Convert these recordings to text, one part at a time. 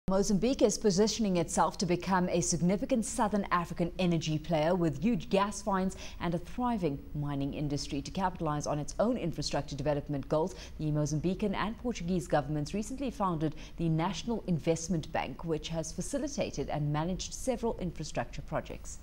Mozambique is positioning itself to become a significant southern African energy player with huge gas finds and a thriving mining industry. To capitalize on its own infrastructure development goals, the Mozambican and Portuguese governments recently founded the National Investment Bank, which has facilitated and managed several infrastructure projects.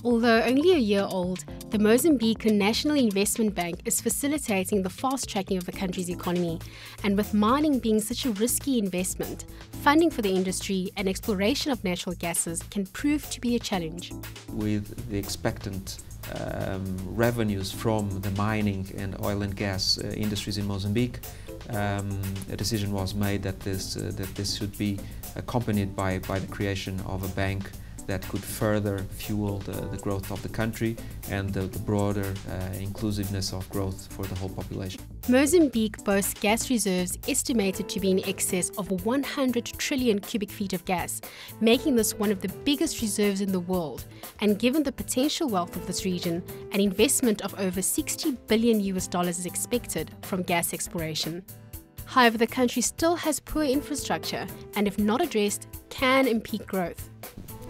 Although only a year old, the Mozambican National Investment Bank is facilitating the fast-tracking of the country's economy. And with mining being such a risky investment, funding for the industry and exploration of natural gases can prove to be a challenge. With the expectant revenues from the mining and oil and gas industries in Mozambique, a decision was made that this should be accompanied by the creation of a bank that could further fuel the growth of the country and the broader inclusiveness of growth for the whole population. Mozambique boasts gas reserves estimated to be in excess of 100 trillion cubic feet of gas, making this one of the biggest reserves in the world. And given the potential wealth of this region, an investment of over $60 billion is expected from gas exploration. However, the country still has poor infrastructure and, if not addressed, can impede growth.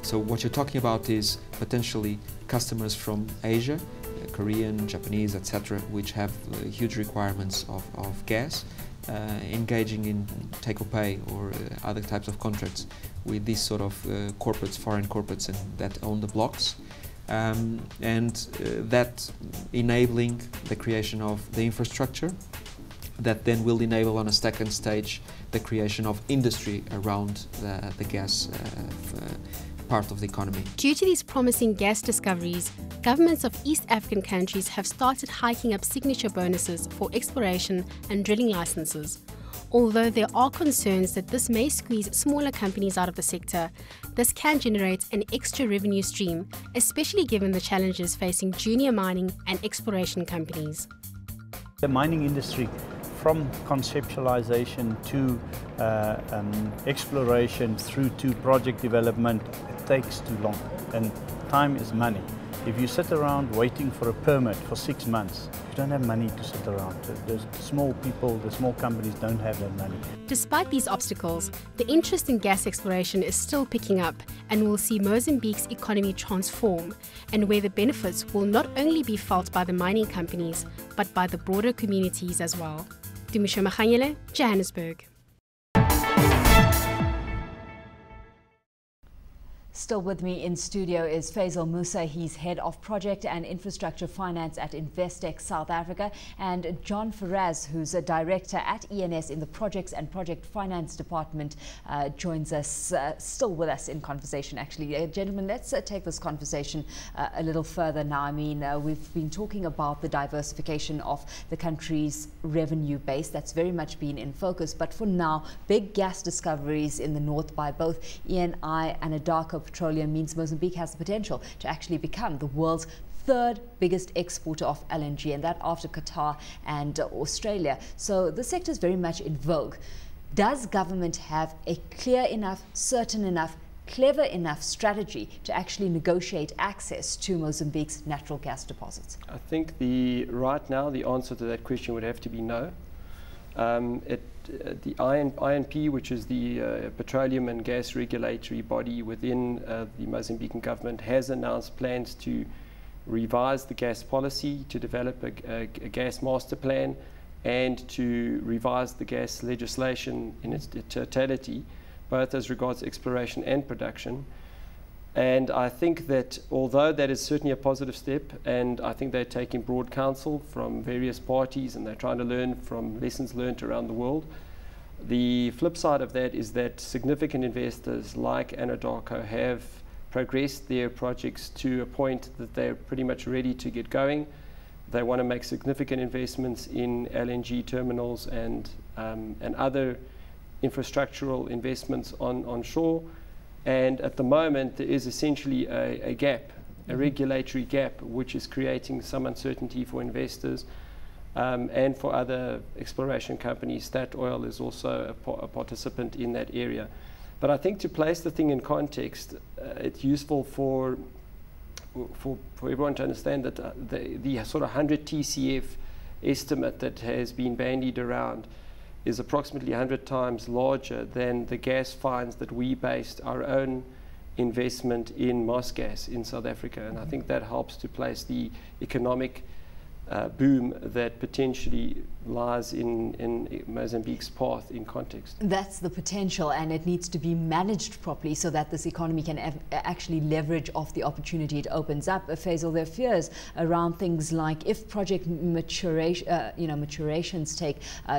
So what you're talking about is potentially customers from Asia, Korean, Japanese, etc., which have huge requirements of gas, engaging in take-or-pay or other types of contracts with these sort of corporates, foreign corporates, and that own the blocks, and that enabling the creation of the infrastructure that then will enable on a second stage the creation of industry around the gas part of the economy. Due to these promising gas discoveries, governments of East African countries have started hiking up signature bonuses for exploration and drilling licenses. Although there are concerns that this may squeeze smaller companies out of the sector, this can generate an extra revenue stream, especially given the challenges facing junior mining and exploration companies. The mining industry, from conceptualization to exploration through to project development, it takes too long, and time is money. If you sit around waiting for a permit for 6 months, you don't have money to sit around. The small people, the small companies don't have that money. Despite these obstacles, the interest in gas exploration is still picking up and will see Mozambique's economy transform, and where the benefits will not only be felt by the mining companies, but by the broader communities as well. Dumisho Maganyele, Johannesburg. Still with me in studio is Faisal Musa. He's Head of Project and Infrastructure Finance at Investec South Africa, and John Ferraz, who's a Director at ENS in the Projects and Project Finance Department, joins us, still with us in conversation actually. Gentlemen, let's take this conversation a little further now. I mean, we've been talking about the diversification of the country's revenue base. That's very much been in focus, but for now, big gas discoveries in the north by both ENI and Adako Petroleum means Mozambique has the potential to actually become the world's third biggest exporter of LNG, and that after Qatar and Australia. So the sector is very much in vogue. Does government have a clear enough, certain enough, clever enough strategy to actually negotiate access to Mozambique's natural gas deposits? I think right now the answer to that question would have to be no. The INP, which is the petroleum and gas regulatory body within the Mozambican government, has announced plans to revise the gas policy, to develop a gas master plan, and to revise the gas legislation in its totality, both as regards exploration and production. And I think that although that is certainly a positive step, and I think they're taking broad counsel from various parties and they're trying to learn from lessons learned around the world, the flip side of that is that significant investors like Anadarko have progressed their projects to a point that they're pretty much ready to get going. They want to make significant investments in LNG terminals and other infrastructural investments on shore. And at the moment, there is essentially a gap, a regulatory gap, which is creating some uncertainty for investors and for other exploration companies. Statoil is also a participant in that area. But I think to place the thing in context, it's useful for everyone to understand that the sort of 100 TCF estimate that has been bandied around is approximately 100 times larger than the gas finds that we based our own investment in Mosgas in South Africa. And I think that helps to place the economic boom that potentially lies in Mozambique's path in context. That's the potential, and it needs to be managed properly so that this economy can actually leverage off the opportunity it opens up. Faisal, there are fears around things like if project maturations take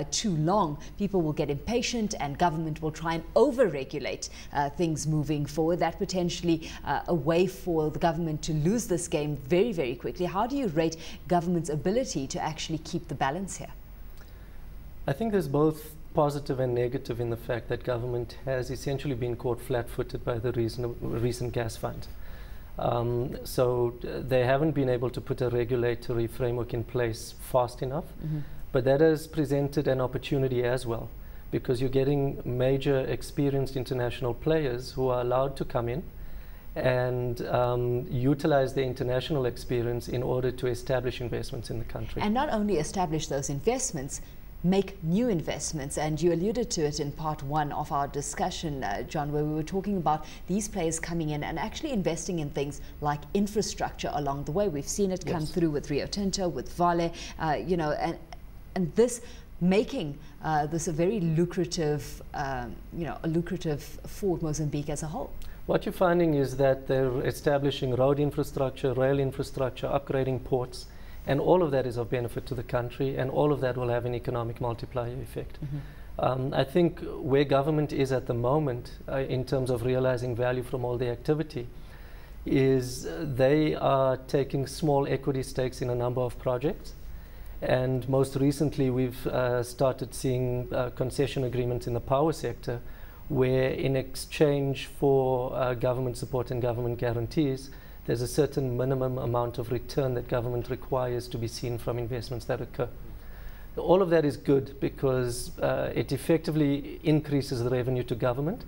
too long, people will get impatient and government will try and over-regulate things moving forward. That potentially a way for the government to lose this game very, very quickly. How do you rate government's ability to actually keep the balance here? I think there's both positive and negative in the fact that government has essentially been caught flat-footed by the recent gas fund. So they haven't been able to put a regulatory framework in place fast enough, but that has presented an opportunity as well, because you're getting major experienced international players who are allowed to come in and utilize their international experience in order to establish investments in the country. And not only establish those investments, make new investments. And you alluded to it in part one of our discussion, John, where we were talking about these players coming in and actually investing in things like infrastructure along the way. We've seen it come through with Rio Tinto, with Vale, you know, and this making this a very lucrative, you know, a lucrative for Mozambique as a whole. What you're finding is that they're establishing road infrastructure, rail infrastructure, upgrading ports, and all of that is of benefit to the country, and all of that will have an economic multiplier effect. I think where government is at the moment in terms of realizing value from all the activity is they are taking small equity stakes in a number of projects. And most recently we've started seeing concession agreements in the power sector where in exchange for government support and government guarantees, there's a certain minimum amount of return that government requires to be seen from investments that occur. All of that is good because it effectively increases the revenue to government,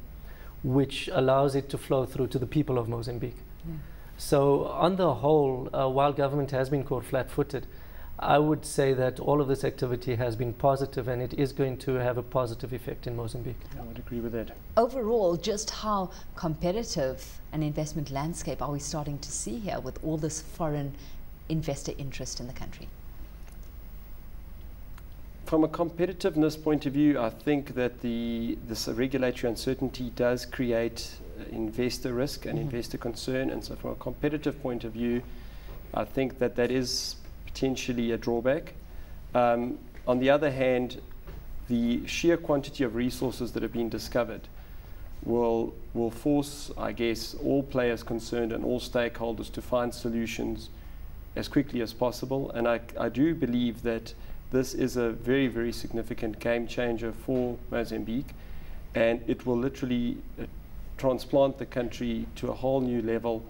which allows it to flow through to the people of Mozambique. So on the whole, while government has been caught flat-footed, I would say that all of this activity has been positive, and it is going to have a positive effect in Mozambique. I would agree with that. Overall, just how competitive an investment landscape are we starting to see here with all this foreign investor interest in the country? From a competitiveness point of view, I think that this regulatory uncertainty does create investor risk and investor concern. And so from a competitive point of view, I think that that is potentially a drawback. On the other hand, the sheer quantity of resources that have been discovered will force, I guess, all players concerned and all stakeholders to find solutions as quickly as possible. And I do believe that this is a very, very significant game changer for Mozambique, and it will literally transplant the country to a whole new level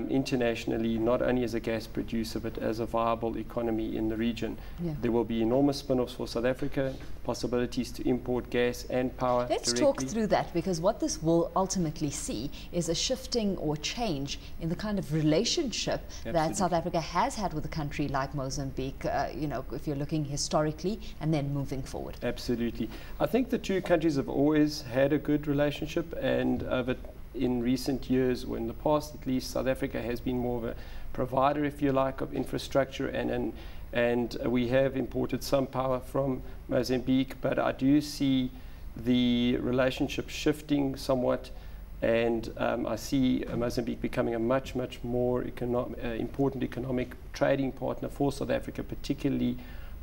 internationally, not only as a gas producer, but as a viable economy in the region. There will be enormous spin-offs for South Africa, possibilities to import gas and power Let's directly. talk through that, because what this will ultimately see is a shifting or change in the kind of relationship that South Africa has had with a country like Mozambique, you know, if you're looking historically and then moving forward. Absolutely. I think the two countries have always had a good relationship, and in recent years, or in the past at least, South Africa has been more of a provider, if you like, of infrastructure, and we have imported some power from Mozambique, but I do see the relationship shifting somewhat, and I see Mozambique becoming a much more important economic trading partner for South Africa, particularly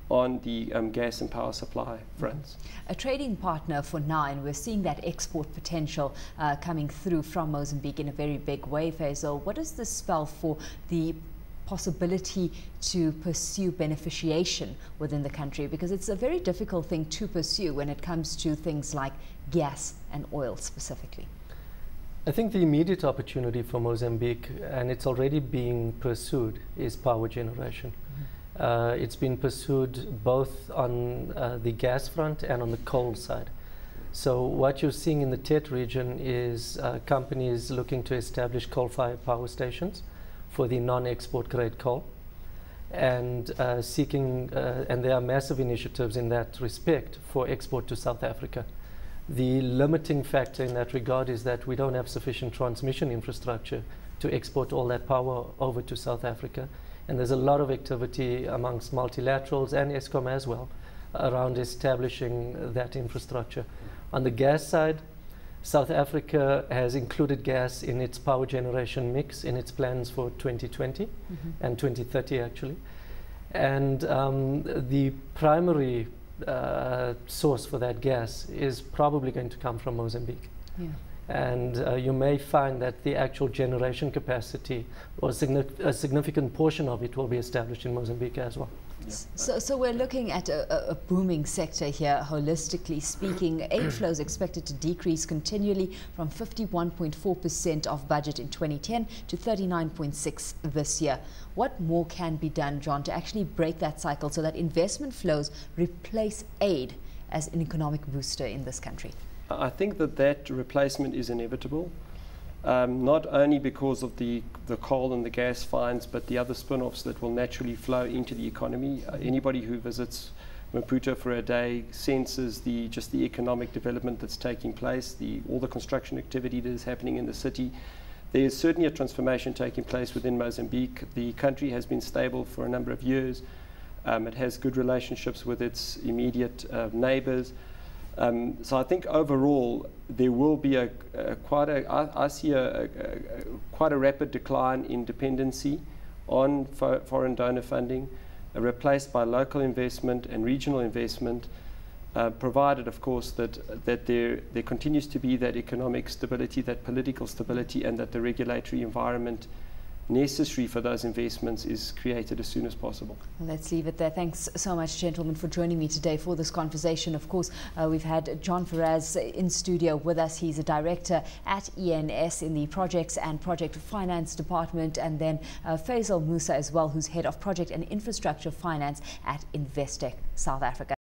on the gas and power supply fronts. A trading partner for now, and we're seeing that export potential coming through from Mozambique in a very big way, Faisal. What does this spell for the possibility to pursue beneficiation within the country? Because it's a very difficult thing to pursue when it comes to things like gas and oil specifically. I think the immediate opportunity for Mozambique, and it's already being pursued, is power generation. It's been pursued both on the gas front and on the coal side. So what you're seeing in the TET region is companies looking to establish coal-fired power stations for the non-export grade coal. and seeking, and there are massive initiatives in that respect for export to South Africa. The limiting factor in that regard is that we don't have sufficient transmission infrastructure to export all that power over to South Africa. And there's a lot of activity amongst multilaterals and Eskom as well around establishing that infrastructure. On the gas side, South Africa has included gas in its power generation mix in its plans for 2020 and 2030 actually. And the primary source for that gas is probably going to come from Mozambique. Yeah. And you may find that the actual generation capacity or a significant portion of it will be established in Mozambique as well. So we're looking at a booming sector here, holistically speaking. Aid flows expected to decrease continually from 51.4% of budget in 2010 to 39.6% this year. What more can be done, John, to actually break that cycle so that investment flows replace aid as an economic booster in this country? I think that replacement is inevitable. Not only because of the coal and the gas finds, but the other spin-offs that will naturally flow into the economy. Anybody who visits Maputo for a day senses just the economic development that's taking place, all the construction activity that is happening in the city. There is certainly a transformation taking place within Mozambique. The country has been stable for a number of years. It has good relationships with its immediate neighbors. So I think overall there will be quite a rapid decline in dependency on foreign donor funding, replaced by local investment and regional investment, provided of course that there continues to be that economic stability, that political stability, and that the regulatory environment necessary for those investments is created as soon as possible. Let's leave it there. Thanks so much, gentlemen, for joining me today for this conversation. Of course, we've had John Ferraz in studio with us. He's a director at ENS in the Projects and Project Finance Department, and then Faisal Musa as well, who's head of Project and Infrastructure Finance at Investec South Africa.